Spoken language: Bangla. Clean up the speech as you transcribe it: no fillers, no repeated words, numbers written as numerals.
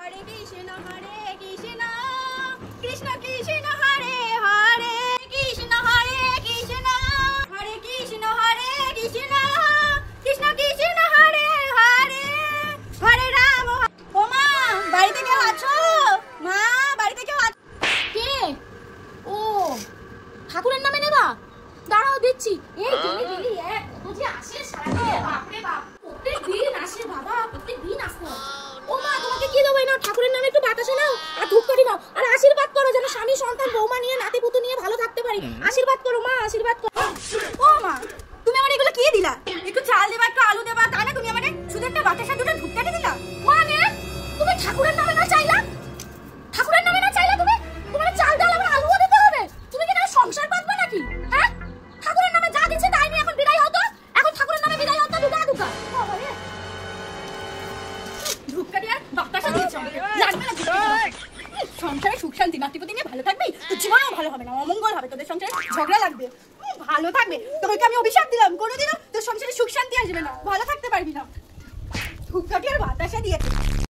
হরে কৃষ্ণ কৃষ্ণ কৃষ্ণ হরে হরে কৃষ্ণ হরে কৃষ্ণ হরে কৃষ্ণ কৃষ্ণ কৃষ্ণ হরে হরে হরে রাম। ও মা, বাড়িতে কেউ আছো? মা, বাড়িতে কেউ আছো? কে? ও, ঠাকুরের নামে নেবা? দাঁড়াও দিচ্ছি। এই দিলি দিলি এক কত যে আসে সারাদিনে, বাপ রে বাপ, প্রত্যেকদিন আসে বাবা, প্রত্যেকদিন আসে। ও মা, তোমাকে কি দেবো? নাও, ঠাকুরের নামে একটু বাতাসে নাও আর ধূপকাঠি নাও আর আশীর্বাদ করো যেন স্বামী সন্তান বৌমা নিয়ে নাতি পুতু নিয়ে ভালো থাকতে পারি। আশীর্বাদ করো মা, আশীর্বাদ করো। ও মা, তুমি আমার এগুলো কি দিলা? একটু চাল দেবা, একটু আলু দেবা, তা না তুমি আমাকে শুধু একটা বাতাসা দুটো ধূপকাঠি দিলা? মানে তুমি ঠাকুরের নামে না চাইলা? ঠাকুরের নামে না চাইলা তুমি? তোমার চাল ডাল আবার আলুও দিতে হবে? তুমি কি না সংসার পাতবা নাকি? হ্যাঁ, ঠাকুরের নামে যা দিচ্ছে তাই নিয়ে এখন বিদায় হতো। এখন ঠাকুরের নামে বিদায় হতো দুগা দুগা। বাবারে, ধূপকাঠি আর বাতাসা দিয়েছ, লাগবে না সংসারে সুখ শান্তি নাতিপতি নিয়ে ভালো থাকবি তো জীবনেও ভালো হবে না, অমঙ্গল হবে, তোদের সংসারে ঝগড়া লাগবে। ভালো থাকবে তোমাকে আমি অভিশাপ দিলাম, কোনোদিনও তোর সংসারে সুখ শান্তি আসবে না, ভালো থাকতে পারবি না। ধূপকাঠি আর বাতাসা দিয়েছে।